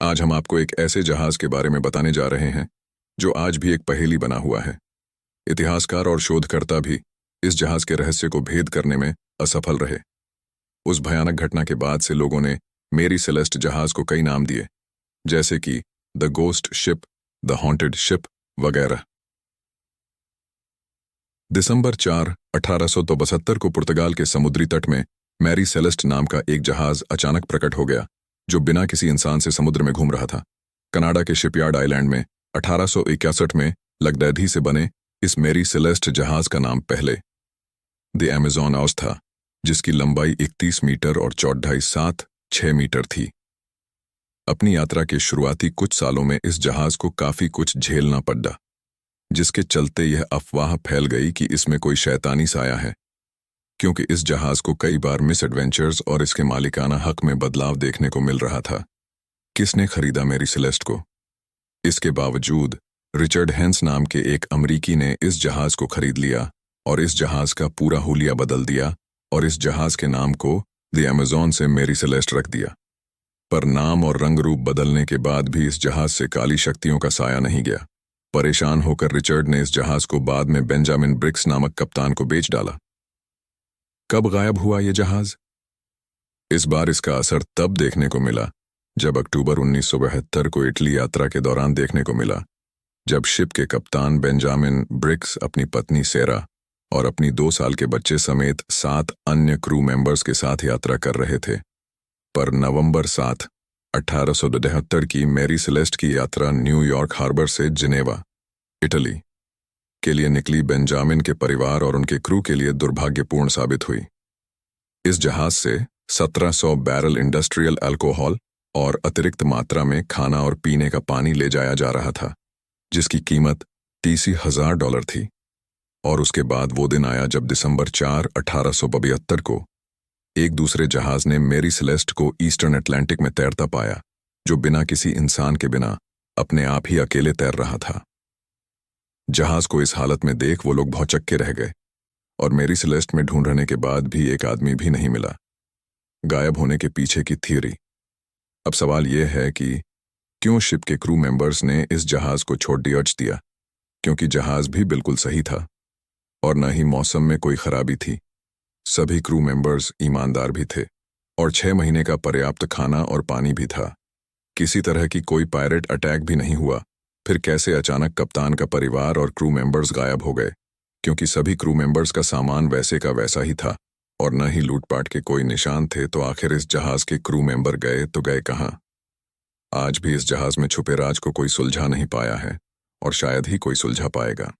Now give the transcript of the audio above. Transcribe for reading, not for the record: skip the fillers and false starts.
आज हम आपको एक ऐसे जहाज के बारे में बताने जा रहे हैं जो आज भी एक पहेली बना हुआ है। इतिहासकार और शोधकर्ता भी इस जहाज के रहस्य को भेद करने में असफल रहे। उस भयानक घटना के बाद से लोगों ने मेरी सेलेस्ट जहाज को कई नाम दिए, जैसे कि the ghost ship, the haunted ship वगैरह। दिसंबर 4, 1872 को पुर्तगाल के समुद्री तट में मैरी सेलेस्ट नाम का एक जहाज अचानक प्रकट हो गया, जो बिना किसी इंसान से समुद्र में घूम रहा था। कनाडा के शिपयार्ड आइलैंड में 1861 में लगदैधी से बने इस मेरी सेलेस्ट जहाज का नाम पहले द अमेज़न था, जिसकी लंबाई 31 मीटर और चौड़ाई 7-6 मीटर थी। अपनी यात्रा के शुरुआती कुछ सालों में इस जहाज को काफी कुछ झेलना पड़ा, जिसके चलते यह अफवाह फैल गई कि इसमें कोई शैतानी साया है, क्योंकि इस जहाज को कई बार मिस एडवेंचर्स और इसके मालिकाना हक में बदलाव देखने को मिल रहा था। किसने खरीदा मेरी सेलेस्ट को? इसके बावजूद रिचर्ड हेंस नाम के एक अमरीकी ने इस जहाज को खरीद लिया और इस जहाज का पूरा हुलिया बदल दिया और इस जहाज के नाम को द अमेज़न से मेरी सेलेस्ट रख दिया। पर नाम और रंग रूप बदलने के बाद भी इस जहाज से काली शक्तियों का साया नहीं गया। परेशान होकर रिचर्ड ने इस जहाज को बाद में बेंजामिन ब्रिक्स नामक कप्तान को बेच डाला। कब गायब हुआ यह जहाज? इस बार इसका असर तब देखने को मिला जब अक्टूबर 1972 को इटली यात्रा के दौरान देखने को मिला, जब शिप के कप्तान बेंजामिन ब्रिक्स अपनी पत्नी सेरा और अपनी 2 साल के बच्चे समेत 7 अन्य क्रू मेंबर्स के साथ यात्रा कर रहे थे। पर नवंबर 7, 1873 की मेरी सेलेस्ट की यात्रा न्यूयॉर्क हार्बर से जिनेवा, इटली के लिए निकली बेंजामिन के परिवार और उनके क्रू के लिए दुर्भाग्यपूर्ण साबित हुई। इस जहाज से 1700 बैरल इंडस्ट्रियल अल्कोहल और अतिरिक्त मात्रा में खाना और पीने का पानी ले जाया जा रहा था, जिसकी कीमत $30,000 थी। और उसके बाद वो दिन आया जब दिसंबर 4, 1872 को एक दूसरे जहाज ने मेरी सेलेस्ट को ईस्टर्न अटलांटिक में तैरता पाया, जो बिना किसी इंसान के बिना अपने आप ही अकेले तैर रहा था। जहाज को इस हालत में देख वो लोग भौचक्के रह गए और मेरी सेलेस्ट में ढूंढने के बाद भी एक आदमी भी नहीं मिला। गायब होने के पीछे की थ्योरी। अब सवाल यह है कि क्यों शिप के क्रू मेंबर्स ने इस जहाज को छोड़ दिया? क्योंकि जहाज भी बिल्कुल सही था और न ही मौसम में कोई खराबी थी। सभी क्रू मेंबर्स ईमानदार भी थे और 6 महीने का पर्याप्त खाना और पानी भी था। किसी तरह की कोई पायरेट अटैक भी नहीं हुआ। फिर कैसे अचानक कप्तान का परिवार और क्रू मेंबर्स गायब हो गए? क्योंकि सभी क्रू मेंबर्स का सामान वैसे का वैसा ही था और न ही लूटपाट के कोई निशान थे। तो आखिर इस जहाज के क्रू मेंबर गए तो गए कहाँ? आज भी इस जहाज में छुपे राज को कोई सुलझा नहीं पाया है और शायद ही कोई सुलझा पाएगा।